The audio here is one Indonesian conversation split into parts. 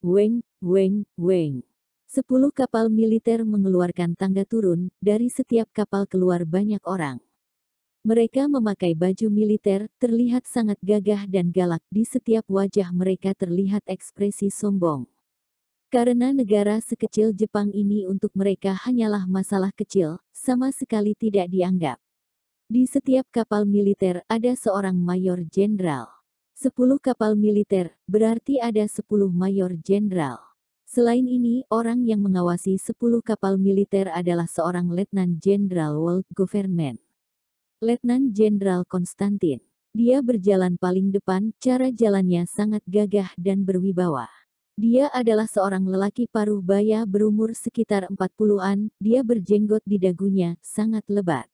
Weng, weng, weng. 10 kapal militer mengeluarkan tangga turun, dari setiap kapal keluar banyak orang. Mereka memakai baju militer, terlihat sangat gagah dan galak, di setiap wajah mereka terlihat ekspresi sombong. Karena negara sekecil Jepang ini untuk mereka hanyalah masalah kecil, sama sekali tidak dianggap. Di setiap kapal militer ada seorang mayor jenderal. 10 kapal militer, berarti ada 10 mayor jenderal. Selain ini, orang yang mengawasi 10 kapal militer adalah seorang letnan jenderal World Government. Letnan Jenderal Konstantin. Dia berjalan paling depan, cara jalannya sangat gagah dan berwibawa. Dia adalah seorang lelaki paruh baya berumur sekitar 40-an, dia berjenggot di dagunya, sangat lebat.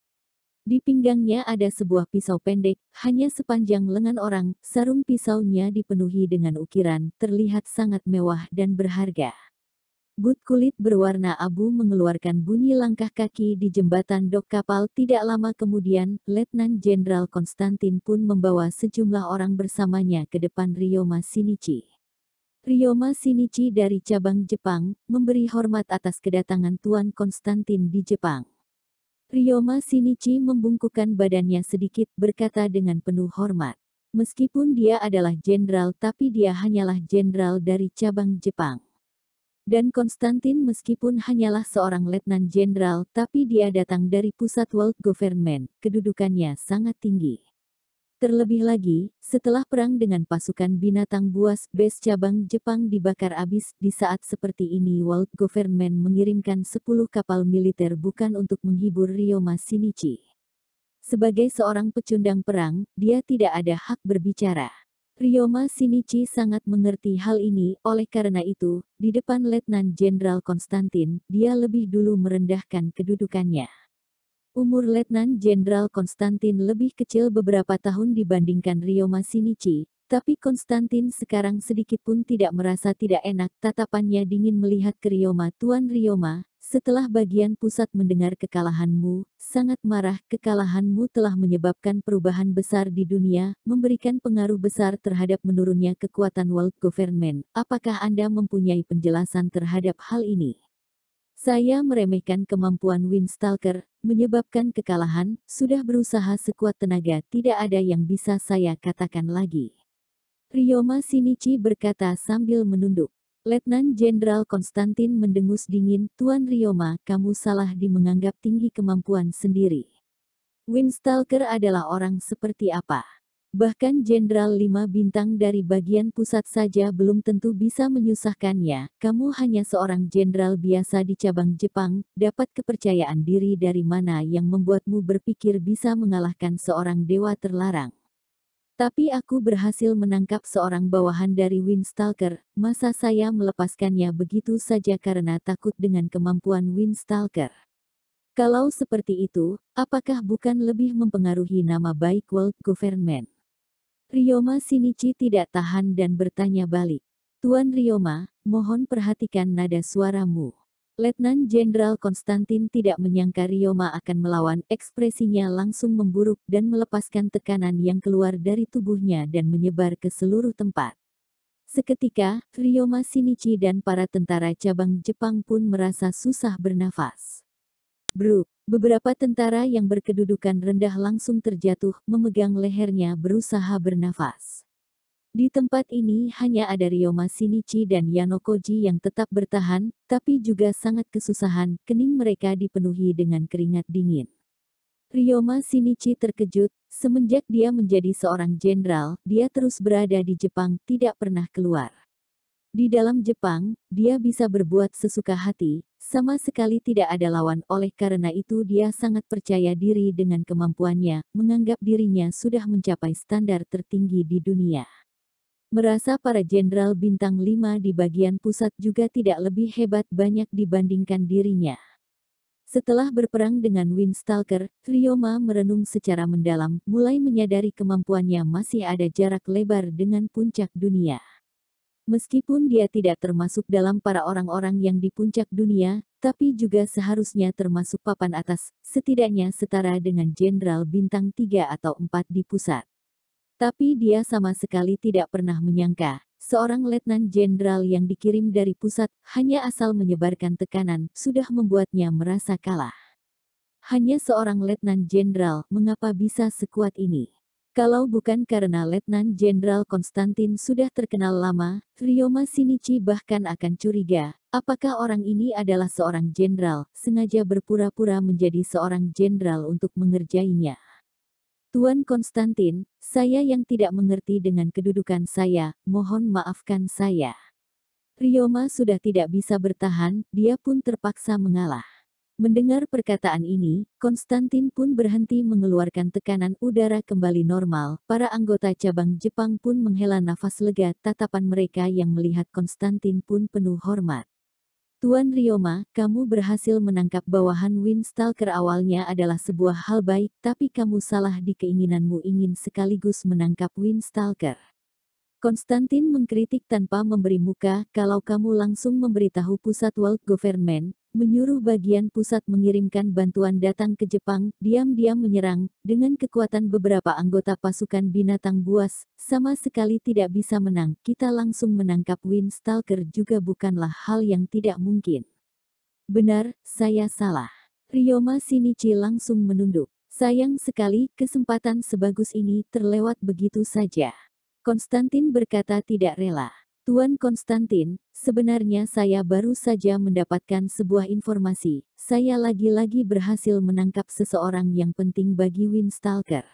Di pinggangnya ada sebuah pisau pendek, hanya sepanjang lengan orang, sarung pisaunya dipenuhi dengan ukiran, terlihat sangat mewah dan berharga. But kulit berwarna abu mengeluarkan bunyi langkah kaki di jembatan dok kapal. Tidak lama kemudian, Letnan Jenderal Konstantin pun membawa sejumlah orang bersamanya ke depan Ryoma Shinichi. Ryoma Shinichi dari cabang Jepang, memberi hormat atas kedatangan Tuan Konstantin di Jepang. Ryoma Shinichi membungkukkan badannya sedikit, berkata dengan penuh hormat. Meskipun dia adalah jenderal tapi dia hanyalah jenderal dari cabang Jepang. Dan Konstantin meskipun hanyalah seorang letnan jenderal, tapi dia datang dari pusat world government, kedudukannya sangat tinggi. Terlebih lagi, setelah perang dengan pasukan binatang buas, base cabang Jepang dibakar habis. Di saat seperti ini world government mengirimkan 10 kapal militer bukan untuk menghibur Ryoma Shinichi. Sebagai seorang pecundang perang, dia tidak ada hak berbicara. Ryoma Shinichi sangat mengerti hal ini, oleh karena itu, di depan Letnan Jenderal Konstantin, dia lebih dulu merendahkan kedudukannya. Umur Letnan Jenderal Konstantin lebih kecil beberapa tahun dibandingkan Ryoma Shinichi, tapi Konstantin sekarang sedikit pun tidak merasa tidak enak. Tatapannya dingin melihat ke Ryoma. Tuan Ryoma, setelah bagian pusat mendengar kekalahanmu, sangat marah. Kekalahanmu telah menyebabkan perubahan besar di dunia, memberikan pengaruh besar terhadap menurunnya kekuatan world government. Apakah Anda mempunyai penjelasan terhadap hal ini? Saya meremehkan kemampuan Windstalker, menyebabkan kekalahan, sudah berusaha sekuat tenaga, tidak ada yang bisa saya katakan lagi. Ryoma Shinichi berkata sambil menunduk. Letnan Jenderal Konstantin mendengus dingin, Tuan Ryoma, kamu salah di menganggap tinggi kemampuan sendiri. Windstalker adalah orang seperti apa? Bahkan Jenderal 5 bintang dari bagian pusat saja belum tentu bisa menyusahkannya. Kamu hanya seorang jenderal biasa di cabang Jepang, dapat kepercayaan diri dari mana yang membuatmu berpikir bisa mengalahkan seorang dewa terlarang. Tapi aku berhasil menangkap seorang bawahan dari Windstalker, masa saya melepaskannya begitu saja karena takut dengan kemampuan Windstalker? Kalau seperti itu, apakah bukan lebih mempengaruhi nama baik world government? Ryoma Shinichi tidak tahan dan bertanya balik. Tuan Ryoma, mohon perhatikan nada suaramu. Letnan Jenderal Konstantin tidak menyangka Ryoma akan melawan, ekspresinya langsung memburuk dan melepaskan tekanan yang keluar dari tubuhnya dan menyebar ke seluruh tempat. Seketika, Ryoma Shinichi dan para tentara cabang Jepang pun merasa susah bernafas. Bruk, beberapa tentara yang berkedudukan rendah langsung terjatuh, memegang lehernya berusaha bernafas. Di tempat ini hanya ada Ryoma Shinichi dan Yanokoji yang tetap bertahan, tapi juga sangat kesusahan, kening mereka dipenuhi dengan keringat dingin. Ryoma Shinichi terkejut, semenjak dia menjadi seorang jenderal, dia terus berada di Jepang, tidak pernah keluar. Di dalam Jepang, dia bisa berbuat sesuka hati, sama sekali tidak ada lawan. Oleh karena itu dia sangat percaya diri dengan kemampuannya, menganggap dirinya sudah mencapai standar tertinggi di dunia. Merasa para jenderal bintang 5 di bagian pusat juga tidak lebih hebat banyak dibandingkan dirinya. Setelah berperang dengan Windstalker, Ryoma merenung secara mendalam, mulai menyadari kemampuannya masih ada jarak lebar dengan puncak dunia. Meskipun dia tidak termasuk dalam para orang-orang yang di puncak dunia, tapi juga seharusnya termasuk papan atas, setidaknya setara dengan jenderal bintang 3 atau 4 di pusat. Tapi dia sama sekali tidak pernah menyangka, seorang letnan jenderal yang dikirim dari pusat hanya asal menyebarkan tekanan sudah membuatnya merasa kalah. Hanya seorang letnan jenderal, mengapa bisa sekuat ini? Kalau bukan karena Letnan Jenderal Konstantin sudah terkenal lama, Ryoma Shinichi bahkan akan curiga, apakah orang ini adalah seorang jenderal, sengaja berpura-pura menjadi seorang jenderal untuk mengerjainya. Tuan Konstantin, saya yang tidak mengerti dengan kedudukan saya, mohon maafkan saya. Ryoma sudah tidak bisa bertahan, dia pun terpaksa mengalah. Mendengar perkataan ini, Konstantin pun berhenti mengeluarkan tekanan udara kembali normal. Para anggota cabang Jepang pun menghela nafas lega, tatapan mereka yang melihat Konstantin pun penuh hormat. Tuan Ryoma, kamu berhasil menangkap bawahan Windstalker. Awalnya adalah sebuah hal baik, tapi kamu salah di keinginanmu ingin sekaligus menangkap Windstalker. Konstantin mengkritik tanpa memberi muka. Kalau kamu langsung memberitahu pusat World Government, menyuruh bagian pusat mengirimkan bantuan datang ke Jepang, diam-diam menyerang, dengan kekuatan beberapa anggota pasukan binatang buas, sama sekali tidak bisa menang. Kita langsung menangkap Windstalker juga bukanlah hal yang tidak mungkin. Benar, saya salah. Ryoma Shinichi langsung menunduk. Sayang sekali, kesempatan sebagus ini terlewat begitu saja. Konstantin berkata tidak rela. Tuan Konstantin, sebenarnya saya baru saja mendapatkan sebuah informasi. Saya lagi-lagi berhasil menangkap seseorang yang penting bagi Windstalker.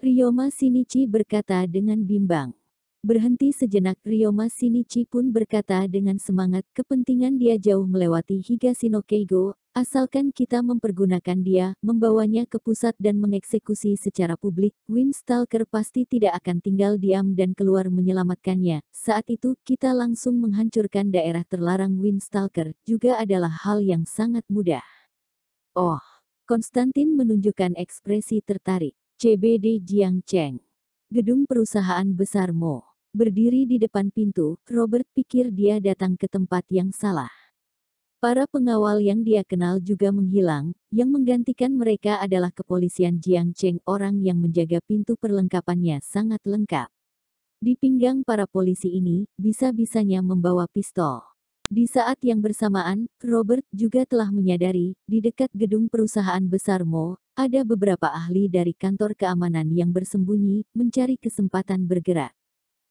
Ryoma Shinichi berkata dengan bimbang. Berhenti sejenak, Ryoma Shinichi pun berkata dengan semangat, kepentingan dia jauh melewati Higashino Keigo, asalkan kita mempergunakan dia, membawanya ke pusat dan mengeksekusi secara publik, Windstalker pasti tidak akan tinggal diam dan keluar menyelamatkannya. Saat itu, kita langsung menghancurkan daerah terlarang Windstalker, juga adalah hal yang sangat mudah. Oh, Konstantin menunjukkan ekspresi tertarik. CBD Jiangcheng. Gedung perusahaan besar Mo. Berdiri di depan pintu, Robert pikir dia datang ke tempat yang salah. Para pengawal yang dia kenal juga menghilang, yang menggantikan mereka adalah kepolisian Jiangcheng. Orang yang menjaga pintu perlengkapannya sangat lengkap. Di pinggang para polisi ini, bisa-bisanya membawa pistol. Di saat yang bersamaan, Robert juga telah menyadari, di dekat gedung perusahaan besar Mo, ada beberapa ahli dari kantor keamanan yang bersembunyi, mencari kesempatan bergerak.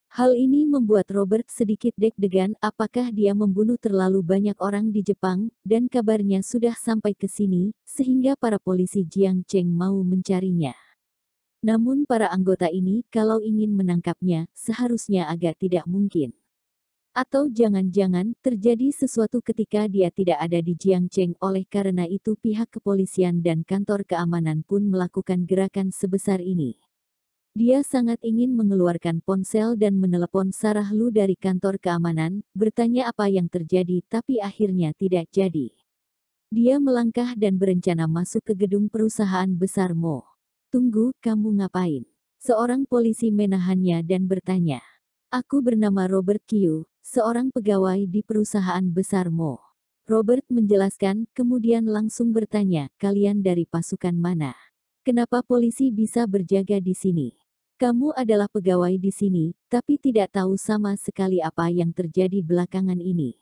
Hal ini membuat Robert sedikit deg-degan, apakah dia membunuh terlalu banyak orang di Jepang, dan kabarnya sudah sampai ke sini, sehingga para polisi Jiangcheng mau mencarinya. Namun para anggota ini, kalau ingin menangkapnya, seharusnya agak tidak mungkin. Atau jangan-jangan, terjadi sesuatu ketika dia tidak ada di Jiangcheng. Oleh karena itu pihak kepolisian dan kantor keamanan pun melakukan gerakan sebesar ini. Dia sangat ingin mengeluarkan ponsel dan menelepon Sarah Lu dari kantor keamanan, bertanya apa yang terjadi tapi akhirnya tidak jadi. Dia melangkah dan berencana masuk ke gedung perusahaan besar Mo. Tunggu, kamu ngapain? Seorang polisi menahannya dan bertanya. Aku bernama Robert Kyu, seorang pegawai di perusahaan besar Mo. Robert menjelaskan, kemudian langsung bertanya, kalian dari pasukan mana? Kenapa polisi bisa berjaga di sini? Kamu adalah pegawai di sini, tapi tidak tahu sama sekali apa yang terjadi belakangan ini.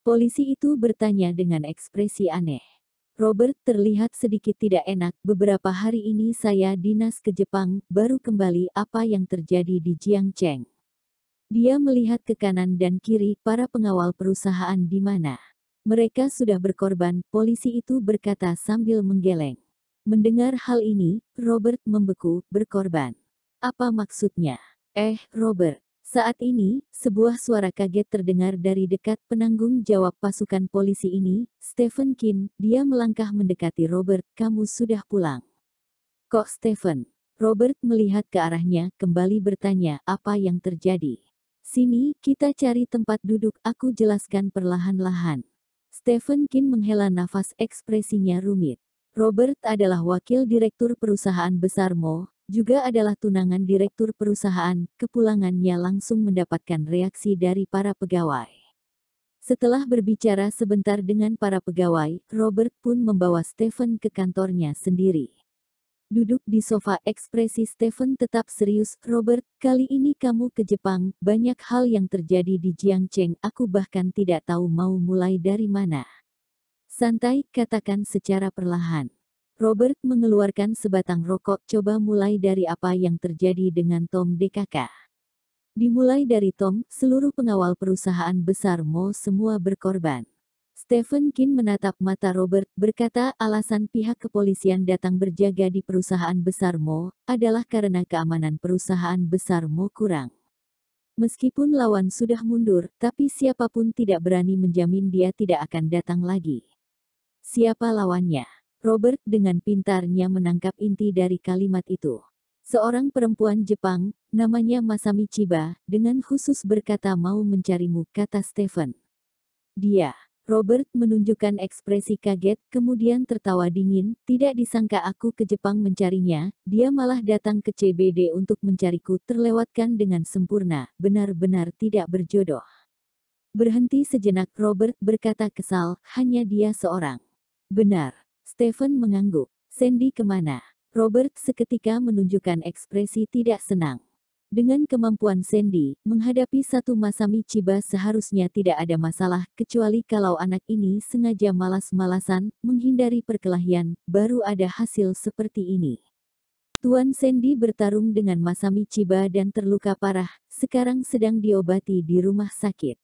Polisi itu bertanya dengan ekspresi aneh. Robert terlihat sedikit tidak enak. Beberapa hari ini saya dinas ke Jepang, baru kembali. Apa yang terjadi di Jiangcheng? Dia melihat ke kanan dan kiri, para pengawal perusahaan di mana. Mereka sudah berkorban, polisi itu berkata sambil menggeleng. Mendengar hal ini, Robert membeku, berkorban. Apa maksudnya? Robert. Saat ini, sebuah suara kaget terdengar dari dekat. Penanggung jawab pasukan polisi ini, Stephen Kin. Dia melangkah mendekati Robert, kamu sudah pulang. Kok Stephen? Robert melihat ke arahnya, kembali bertanya, apa yang terjadi? Sini, kita cari tempat duduk, aku jelaskan perlahan-lahan. Stephen Kin menghela nafas, ekspresinya rumit. Robert adalah wakil direktur perusahaan besar Mo, juga adalah tunangan direktur perusahaan. Kepulangannya langsung mendapatkan reaksi dari para pegawai. Setelah berbicara sebentar dengan para pegawai, Robert pun membawa Stephen ke kantornya sendiri. Duduk di sofa, ekspresi Stephen tetap serius. Robert, kali ini kamu ke Jepang, banyak hal yang terjadi di Jiangcheng, aku bahkan tidak tahu mau mulai dari mana. Santai, katakan secara perlahan. Robert mengeluarkan sebatang rokok, coba mulai dari apa yang terjadi dengan Tom DKK. Dimulai dari Tom, seluruh pengawal perusahaan besar Mo semua berkorban. Stephen Kin menatap mata Robert, berkata alasan pihak kepolisian datang berjaga di perusahaan besar Mo, adalah karena keamanan perusahaan besar Mo kurang. Meskipun lawan sudah mundur, tapi siapapun tidak berani menjamin dia tidak akan datang lagi. Siapa lawannya? Robert dengan pintarnya menangkap inti dari kalimat itu. Seorang perempuan Jepang, namanya Masami Chiba, dengan khusus berkata mau mencarimu, kata Stephen. Dia. Robert menunjukkan ekspresi kaget, kemudian tertawa dingin, tidak disangka aku ke Jepang mencarinya, dia malah datang ke CBD untuk mencariku, terlewatkan dengan sempurna, benar-benar tidak berjodoh. Berhenti sejenak, Robert berkata kesal, hanya dia seorang. Benar. Stephen mengangguk. Sandy kemana? Robert seketika menunjukkan ekspresi tidak senang. Dengan kemampuan Sandy, menghadapi satu Masami Chiba seharusnya tidak ada masalah, kecuali kalau anak ini sengaja malas-malasan, menghindari perkelahian, baru ada hasil seperti ini. Tuan Sandy bertarung dengan Masami Chiba dan terluka parah, sekarang sedang diobati di rumah sakit.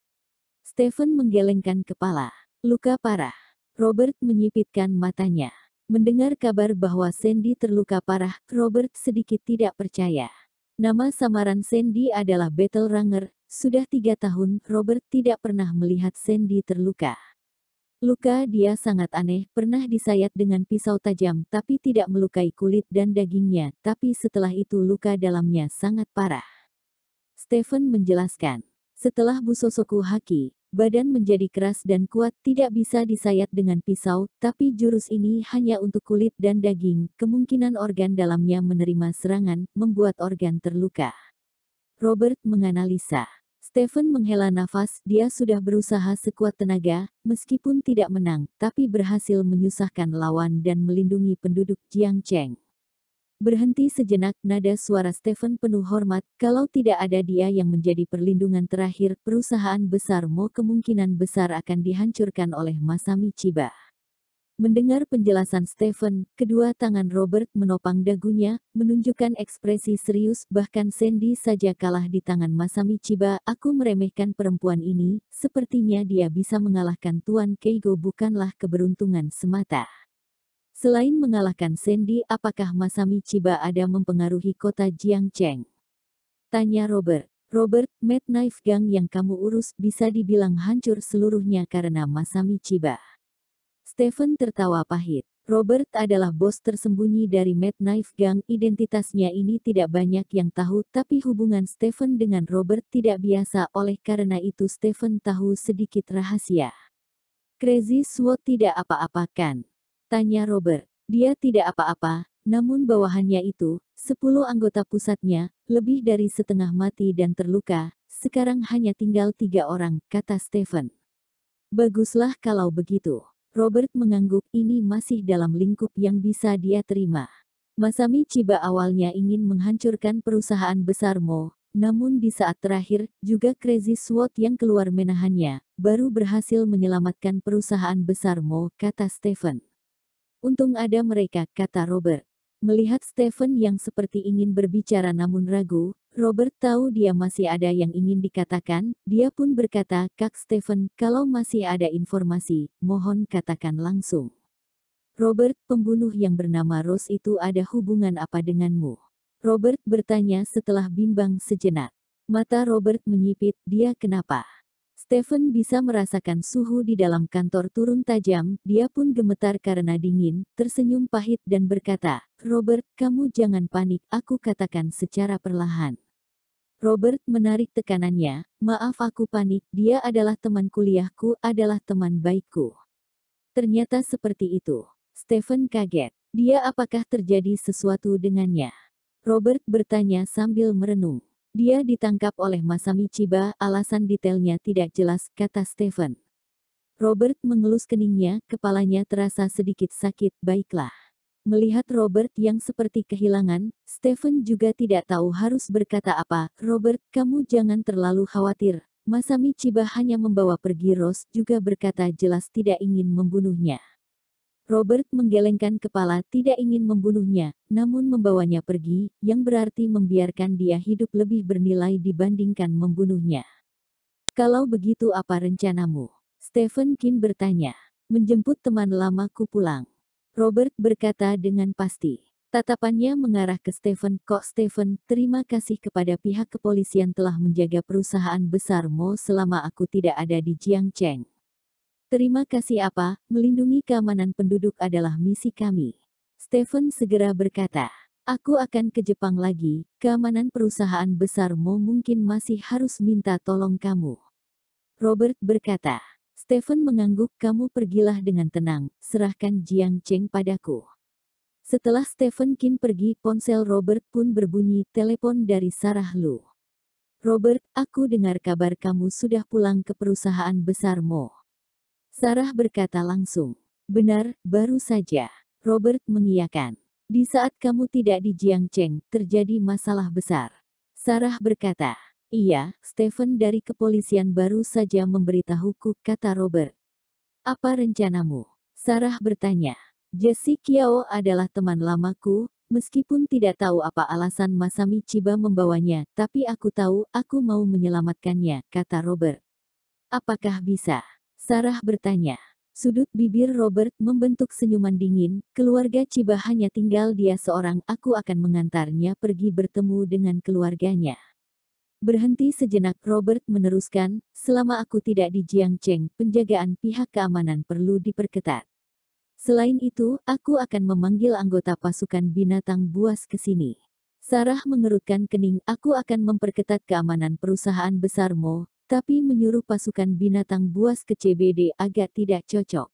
Stephen menggelengkan kepala. Luka parah. Robert menyipitkan matanya. Mendengar kabar bahwa Sandy terluka parah, Robert sedikit tidak percaya. Nama samaran Sandy adalah Battle Ranger. Sudah 3 tahun, Robert tidak pernah melihat Sandy terluka. Luka dia sangat aneh, pernah disayat dengan pisau tajam, tapi tidak melukai kulit dan dagingnya, tapi setelah itu luka dalamnya sangat parah. Stephen menjelaskan. Setelah Busosoku Haki, badan menjadi keras dan kuat, tidak bisa disayat dengan pisau, tapi jurus ini hanya untuk kulit dan daging, kemungkinan organ dalamnya menerima serangan, membuat organ terluka. Robert menganalisa. Stephen menghela nafas, dia sudah berusaha sekuat tenaga, meskipun tidak menang, tapi berhasil menyusahkan lawan dan melindungi penduduk Jiangcheng. Berhenti sejenak, nada suara Stephen penuh hormat, kalau tidak ada dia yang menjadi perlindungan terakhir, perusahaan besar Mo kemungkinan besar akan dihancurkan oleh Masami Chiba. Mendengar penjelasan Stephen, kedua tangan Robert menopang dagunya, menunjukkan ekspresi serius, bahkan Sandy saja kalah di tangan Masami Chiba, aku meremehkan perempuan ini, sepertinya dia bisa mengalahkan Tuan Keigo bukanlah keberuntungan semata. Selain mengalahkan Sandy, apakah Masami Chiba ada mempengaruhi kota Jiangcheng? Tanya Robert. Robert, Mad Knife Gang yang kamu urus bisa dibilang hancur seluruhnya karena Masami Chiba. Stephen tertawa pahit. Robert adalah bos tersembunyi dari Mad Knife Gang, identitasnya ini tidak banyak yang tahu, tapi hubungan Stephen dengan Robert tidak biasa, oleh karena itu Stephen tahu sedikit rahasia. Crazy Sword tidak apa-apa kan? Tanya Robert. Dia tidak apa-apa, namun bawahannya itu, 10 anggota pusatnya, lebih dari setengah mati dan terluka, sekarang hanya tinggal 3 orang, kata Stephen. Baguslah kalau begitu. Robert mengangguk, ini masih dalam lingkup yang bisa dia terima. Masami Chiba awalnya ingin menghancurkan perusahaan besar Mo, namun di saat terakhir, juga Crazy Sword yang keluar menahannya, baru berhasil menyelamatkan perusahaan besar Mo, kata Stephen. Untung ada mereka, kata Robert. Melihat Stephen yang seperti ingin berbicara namun ragu, Robert tahu dia masih ada yang ingin dikatakan, dia pun berkata, Kak Stephen, kalau masih ada informasi, mohon katakan langsung. Robert, pembunuh yang bernama Rose itu ada hubungan apa denganmu? Robert bertanya setelah bimbang sejenak. Mata Robert menyipit, dia kenapa? Stephen bisa merasakan suhu di dalam kantor turun tajam, dia pun gemetar karena dingin, tersenyum pahit dan berkata, Robert, kamu jangan panik, aku katakan secara perlahan. Robert menarik tekanannya, maaf aku panik, dia adalah teman kuliahku, adalah teman baikku. Ternyata seperti itu. Stephen kaget. Dia apakah terjadi sesuatu dengannya? Robert bertanya sambil merenung. Dia ditangkap oleh Masami Chiba, alasan detailnya tidak jelas, kata Stephen. Robert mengelus keningnya, kepalanya terasa sedikit sakit, baiklah. Melihat Robert yang seperti kehilangan, Stephen juga tidak tahu harus berkata apa. Robert, kamu jangan terlalu khawatir. Masami Chiba hanya membawa pergi Rose, juga berkata jelas tidak ingin membunuhnya. Robert menggelengkan kepala, tidak ingin membunuhnya, namun membawanya pergi, yang berarti membiarkan dia hidup lebih bernilai dibandingkan membunuhnya. Kalau begitu apa rencanamu? Stephen King bertanya. Menjemput teman lamaku pulang. Robert berkata dengan pasti. Tatapannya mengarah ke Stephen. Kok Stephen, terima kasih kepada pihak kepolisian telah menjaga perusahaan besar Mo selama aku tidak ada di Jiangcheng. Terima kasih apa, melindungi keamanan penduduk adalah misi kami. Stephen segera berkata. Aku akan ke Jepang lagi, keamanan perusahaan besar Mo mungkin masih harus minta tolong kamu. Robert berkata. Stephen mengangguk, kamu pergilah dengan tenang, serahkan Jiang Cheng padaku. Setelah Stephen King pergi, ponsel Robert pun berbunyi, telepon dari Sarah Lu. Robert, aku dengar kabar kamu sudah pulang ke perusahaan besar Mo. Sarah berkata langsung. Benar, baru saja. Robert mengiyakan. Di saat kamu tidak di Jiangcheng, terjadi masalah besar. Sarah berkata. Iya, Stephen dari kepolisian baru saja memberitahuku, kata Robert. Apa rencanamu? Sarah bertanya. Jesse Kiao adalah teman lamaku, meskipun tidak tahu apa alasan Masami Chiba membawanya, tapi aku tahu, aku mau menyelamatkannya, kata Robert. Apakah bisa? Sarah bertanya. Sudut bibir Robert membentuk senyuman dingin, keluarga Chiba hanya tinggal dia seorang, aku akan mengantarnya pergi bertemu dengan keluarganya. Berhenti sejenak, Robert meneruskan, selama aku tidak di Jiangcheng, penjagaan pihak keamanan perlu diperketat. Selain itu, aku akan memanggil anggota pasukan binatang buas ke sini. Sarah mengerutkan kening, aku akan memperketat keamanan perusahaan besar Mo, tapi menyuruh pasukan binatang buas ke CBD agak tidak cocok.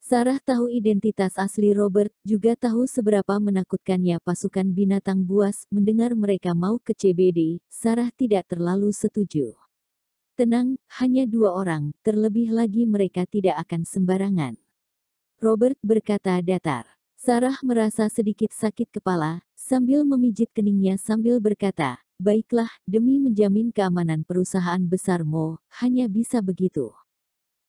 Sarah tahu identitas asli Robert, juga tahu seberapa menakutkannya pasukan binatang buas. Mendengar mereka mau ke CBD, Sarah tidak terlalu setuju. Tenang, hanya 2 orang, terlebih lagi mereka tidak akan sembarangan. Robert berkata datar. Sarah merasa sedikit sakit kepala, sambil memijit keningnya sambil berkata, baiklah, demi menjamin keamanan perusahaan besar Mo, hanya bisa begitu.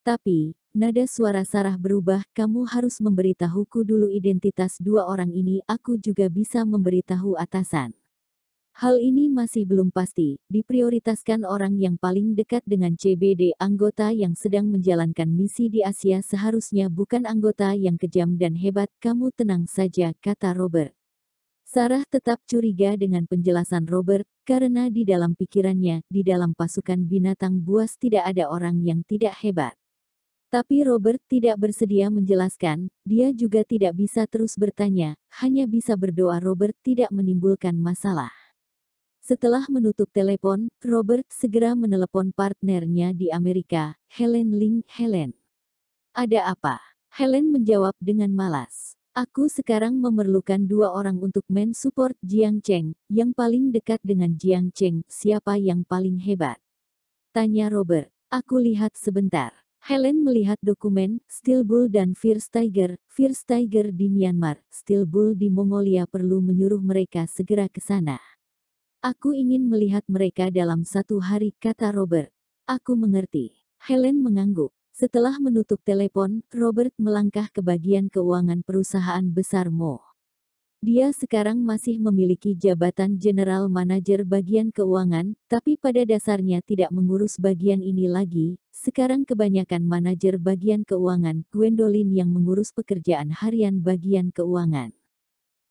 Tapi, nada suara Sarah berubah, kamu harus memberitahuku dulu identitas 2 orang ini, aku juga bisa memberitahu atasan. Hal ini masih belum pasti, diprioritaskan orang yang paling dekat dengan CBD, anggota yang sedang menjalankan misi di Asia seharusnya bukan anggota yang kejam dan hebat, kamu tenang saja, kata Robert. Sarah tetap curiga dengan penjelasan Robert, karena di dalam pikirannya, di dalam pasukan binatang buas tidak ada orang yang tidak hebat. Tapi Robert tidak bersedia menjelaskan, dia juga tidak bisa terus bertanya, hanya bisa berdoa Robert tidak menimbulkan masalah. Setelah menutup telepon, Robert segera menelepon partnernya di Amerika, Helen Ling. Helen. Ada apa? Helen menjawab dengan malas. Aku sekarang memerlukan 2 orang untuk men-support Jiang Cheng, yang paling dekat dengan Jiang Cheng, siapa yang paling hebat? Tanya Robert. Aku lihat sebentar. Helen melihat dokumen, Steel Bull dan Fierce Tiger di Myanmar, Steel Bull di Mongolia perlu menyuruh mereka segera ke sana. Aku ingin melihat mereka dalam 1 hari, kata Robert. Aku mengerti. Helen mengangguk. Setelah menutup telepon, Robert melangkah ke bagian keuangan perusahaan besar Mo. Dia sekarang masih memiliki jabatan General Manager bagian keuangan, tapi pada dasarnya tidak mengurus bagian ini lagi. Sekarang kebanyakan manajer bagian keuangan, Gwendolyn yang mengurus pekerjaan harian bagian keuangan.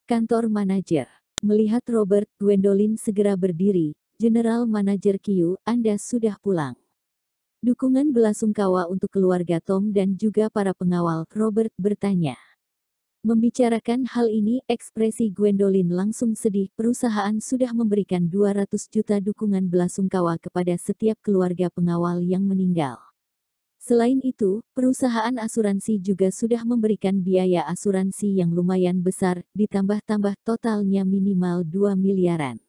Kantor manajer. Melihat Robert, Gwendolyn segera berdiri. General Manager Q, Anda sudah pulang. Dukungan belasungkawa untuk keluarga Tom dan juga para pengawal, Robert bertanya. Membicarakan hal ini, ekspresi Gwendolyn langsung sedih. Perusahaan sudah memberikan 200 juta dukungan belasungkawa kepada setiap keluarga pengawal yang meninggal. Selain itu, perusahaan asuransi juga sudah memberikan biaya asuransi yang lumayan besar, ditambah-tambah totalnya minimal 2 miliaran.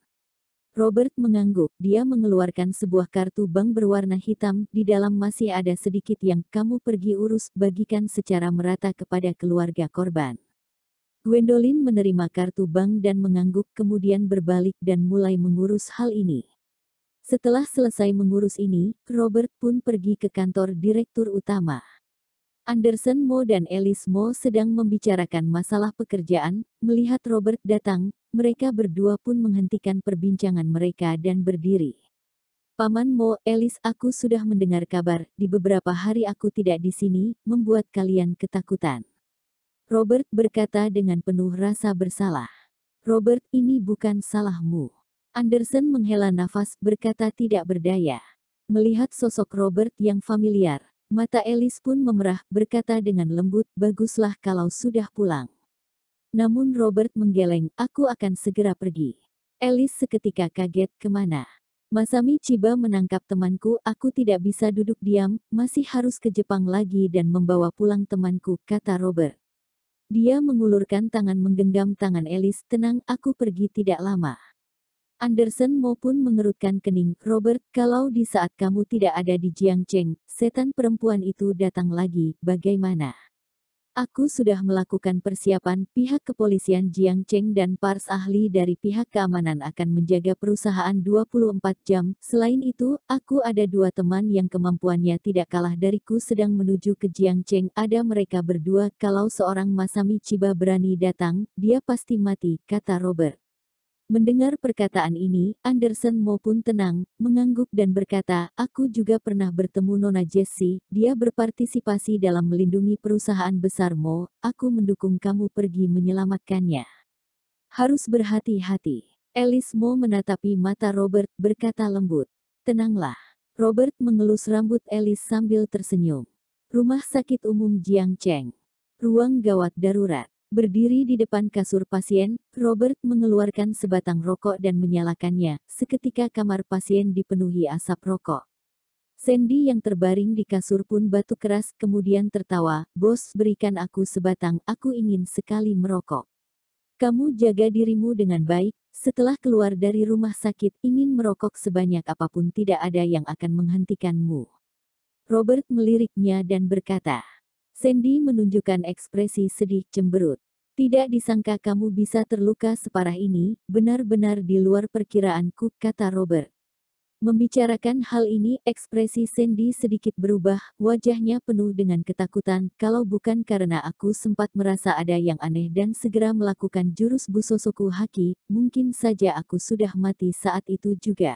Robert mengangguk, dia mengeluarkan sebuah kartu bank berwarna hitam, di dalam masih ada sedikit yang kamu pergi urus, bagikan secara merata kepada keluarga korban. Gwendolyn menerima kartu bank dan mengangguk kemudian berbalik dan mulai mengurus hal ini. Setelah selesai mengurus ini, Robert pun pergi ke kantor direktur utama. Anderson Mo dan Alice Mo sedang membicarakan masalah pekerjaan. Melihat Robert datang, mereka berdua pun menghentikan perbincangan mereka dan berdiri. Paman Mo, Alice, aku sudah mendengar kabar, di beberapa hari aku tidak di sini, membuat kalian ketakutan. Robert berkata dengan penuh rasa bersalah. Robert, ini bukan salahmu. Anderson menghela nafas, berkata tidak berdaya. Melihat sosok Robert yang familiar, mata Alice pun memerah, berkata dengan lembut, baguslah kalau sudah pulang. Namun Robert menggeleng, aku akan segera pergi. Alice seketika kaget, kemana? Masami Chiba menangkap temanku, aku tidak bisa duduk diam, masih harus ke Jepang lagi dan membawa pulang temanku, kata Robert. Dia mengulurkan tangan menggenggam tangan Alice, tenang, aku pergi tidak lama. Anderson maupun mengerutkan kening, Robert, kalau di saat kamu tidak ada di Jiangcheng, setan perempuan itu datang lagi, bagaimana? Aku sudah melakukan persiapan, pihak kepolisian Jiangcheng dan pars ahli dari pihak keamanan akan menjaga perusahaan 24 jam. Selain itu, aku ada dua teman yang kemampuannya tidak kalah dariku sedang menuju ke Jiangcheng. Ada mereka berdua, kalau seorang Masami Chiba berani datang, dia pasti mati, kata Robert. Mendengar perkataan ini, Anderson Mo pun tenang, mengangguk dan berkata, aku juga pernah bertemu Nona Jessie, dia berpartisipasi dalam melindungi perusahaan besar Mo, aku mendukung kamu pergi menyelamatkannya. Harus berhati-hati. Alice Mo menatapi mata Robert, berkata lembut. Tenanglah. Robert mengelus rambut Alice sambil tersenyum. Rumah sakit umum Jiangcheng. Ruang gawat darurat. Berdiri di depan kasur pasien, Robert mengeluarkan sebatang rokok dan menyalakannya. Seketika kamar pasien dipenuhi asap rokok. Sandy yang terbaring di kasur pun batuk keras, kemudian tertawa, bos, berikan aku sebatang, aku ingin sekali merokok. Kamu jaga dirimu dengan baik, setelah keluar dari rumah sakit, ingin merokok sebanyak apapun tidak ada yang akan menghentikanmu. Robert meliriknya dan berkata. Sandy menunjukkan ekspresi sedih cemberut. Tidak disangka kamu bisa terluka separah ini, benar-benar di luar perkiraanku, kata Robert. Membicarakan hal ini, ekspresi Sandy sedikit berubah, wajahnya penuh dengan ketakutan, kalau bukan karena aku sempat merasa ada yang aneh dan segera melakukan jurus Busosoku Haki, mungkin saja aku sudah mati saat itu juga.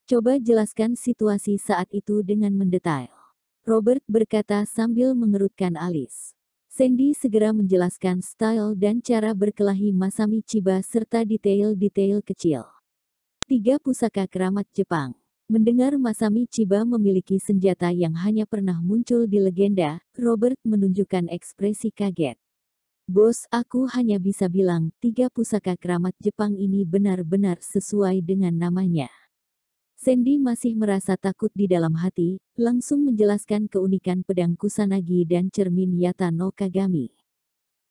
Coba jelaskan situasi saat itu dengan mendetail. Robert berkata sambil mengerutkan alis. Sandy segera menjelaskan style dan cara berkelahi Masami Chiba serta detail-detail kecil. 3 pusaka keramat Jepang. Mendengar Masami Chiba memiliki senjata yang hanya pernah muncul di legenda, Robert menunjukkan ekspresi kaget. Bos, aku hanya bisa bilang, 3 pusaka keramat Jepang ini benar-benar sesuai dengan namanya. Sandy masih merasa takut di dalam hati, langsung menjelaskan keunikan pedang Kusanagi dan cermin Yata no Kagami.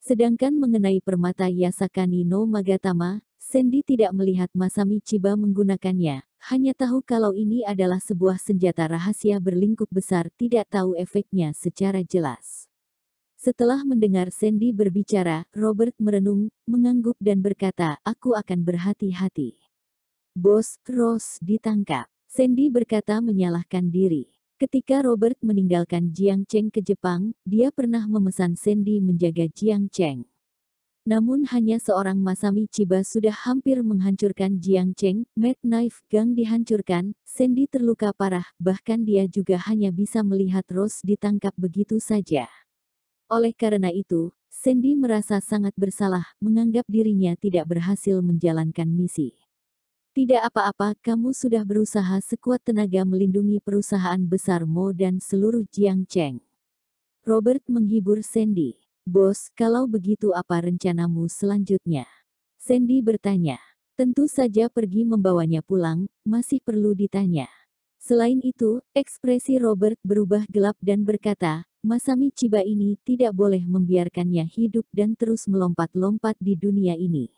Sedangkan mengenai permata Yasakani no Magatama, Sandy tidak melihat Masami Chiba menggunakannya, hanya tahu kalau ini adalah sebuah senjata rahasia berlingkup besar, tidak tahu efeknya secara jelas. Setelah mendengar Sandy berbicara, Robert merenung, mengangguk dan berkata, aku akan berhati-hati. Bos, Rose ditangkap. Sandy berkata menyalahkan diri. Ketika Robert meninggalkan Jiangcheng ke Jepang, dia pernah memesan Sandy menjaga Jiangcheng. Namun hanya seorang Masami Chiba sudah hampir menghancurkan Jiangcheng, Mad Knife Gang dihancurkan, Sandy terluka parah, bahkan dia juga hanya bisa melihat Rose ditangkap begitu saja. Oleh karena itu, Sandy merasa sangat bersalah, menganggap dirinya tidak berhasil menjalankan misi. Tidak apa-apa, kamu sudah berusaha sekuat tenaga melindungi perusahaan besar Mo dan seluruh Jiangcheng. Robert menghibur Sandy. Bos, kalau begitu apa rencanamu selanjutnya? Sandy bertanya. Tentu saja pergi membawanya pulang, masih perlu ditanya. Selain itu, ekspresi Robert berubah gelap dan berkata, Masami Chiba ini tidak boleh membiarkannya hidup dan terus melompat-lompat di dunia ini.